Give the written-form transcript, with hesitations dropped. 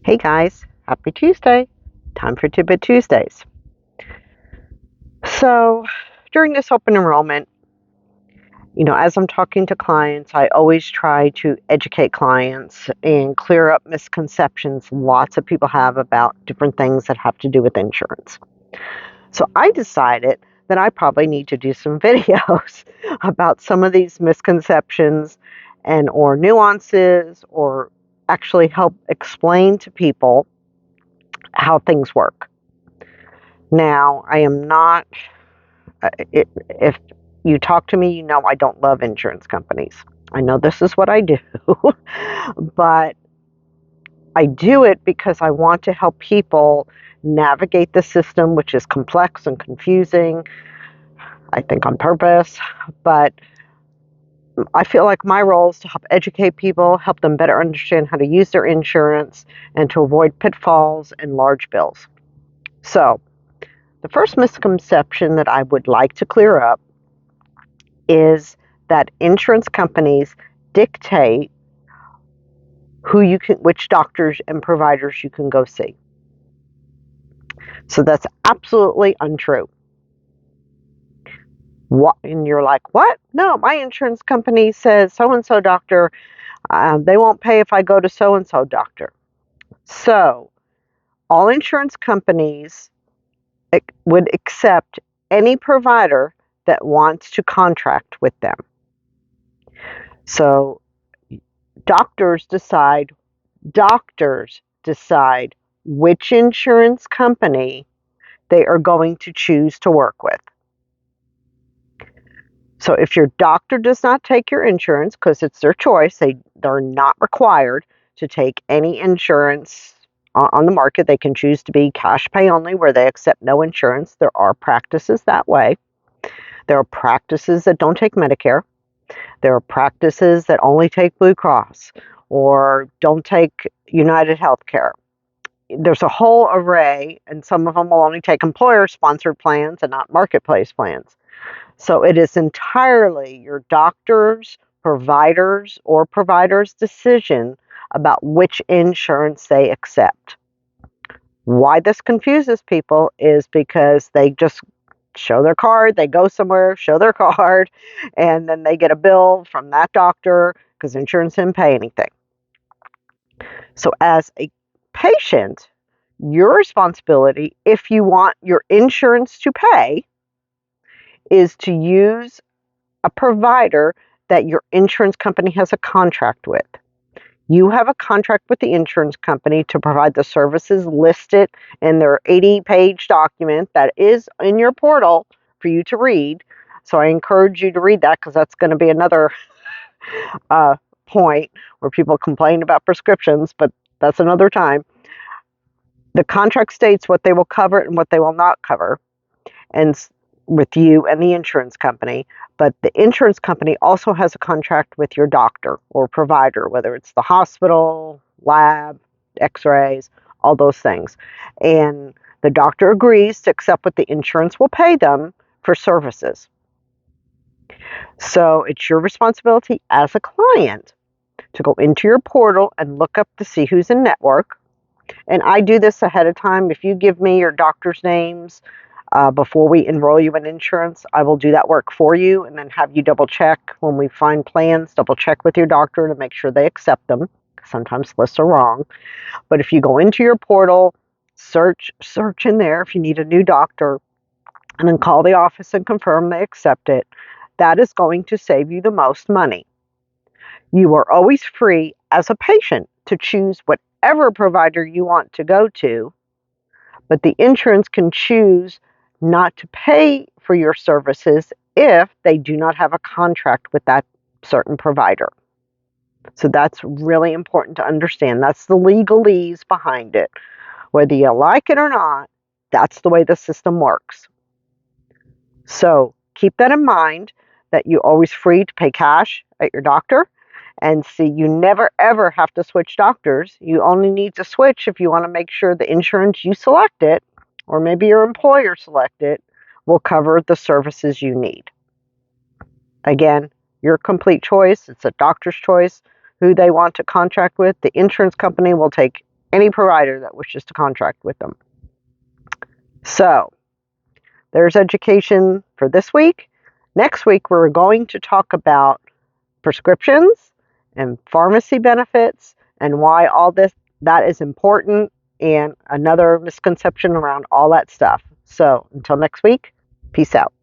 Hey guys, happy Tuesday. Time for Tidbit Tuesdays. So, during this open enrollment, as I'm talking to clients, I always try to educate clients and clear up misconceptions lots of people have about different things that have to do with insurance. So, I decided that I probably need to do some videos about some of these misconceptions and or nuances or actually help explain to people how things work. Now, I am not, if you talk to me, you know I don't love insurance companies. I know this is what I do, but I do it because I want to help people navigate the system, which is complex and confusing, I think on purpose. But I feel like my role is to help educate people, help them better understand how to use their insurance, and to avoid pitfalls and large bills. So, the first misconception that I would like to clear up is that insurance companies dictate which doctors and providers you can go see. So that's absolutely untrue. What? And you're like, what? No, my insurance company says so and so doctor, they won't pay if I go to so and so doctor. So all insurance companies would accept any provider that wants to contract with them. So doctors decide which insurance company they are going to choose to work with. So if your doctor does not take your insurance, because it's their choice, they're not required to take any insurance on the market. They can choose to be cash pay only, where they accept no insurance. There are practices that way. There are practices that don't take Medicare. There are practices that only take Blue Cross or don't take United Healthcare. There's a whole array, and some of them will only take employer-sponsored plans and not marketplace plans. So it is entirely your doctor's, providers, or provider's decision about which insurance they accept. Why this confuses people is because they just show their card, they go somewhere, show their card, and then they get a bill from that doctor because insurance didn't pay anything. So as a patient, your responsibility, if you want your insurance to pay, is to use a provider that your insurance company has a contract with. You have a contract with the insurance company to provide the services listed in their 80-page document that is in your portal for you to read. So I encourage you to read that, because that's going to be another point where people complain about prescriptions, but that's another time. The contract states what they will cover and what they will not cover, and with you and the insurance company. But the insurance company also has a contract with your doctor or provider, whether it's the hospital, lab, x-rays, all those things. And the doctor agrees to accept what the insurance will pay them for services. So it's your responsibility as a client to go into your portal and look up to see who's in network. And I do this ahead of time. If you give me your doctor's names before we enroll you in insurance, I will do that work for you and then have you double check when we find plans, double check with your doctor to make sure they accept them. Sometimes lists are wrong. But if you go into your portal, search in there if you need a new doctor, and then call the office and confirm they accept it, that is going to save you the most money. You are always free as a patient to choose whatever provider you want to go to, but the insurance can choose not to pay for your services if they do not have a contract with that certain provider. So that's really important to understand. That's the legalese behind it. Whether you like it or not, that's the way the system works. So keep that in mind, that you're always free to pay cash at your doctor. And see, you never ever have to switch doctors. You only need to switch if you want to make sure the insurance you selected, or maybe your employer selected, will cover the services you need. Again, your complete choice. It's a doctor's choice who they want to contract with. The insurance company will take any provider that wishes to contract with them. So, there's education for this week. Next week, we're going to talk about prescriptions and pharmacy benefits and why all that is important and another misconception around all that stuff. So, until next week, peace out.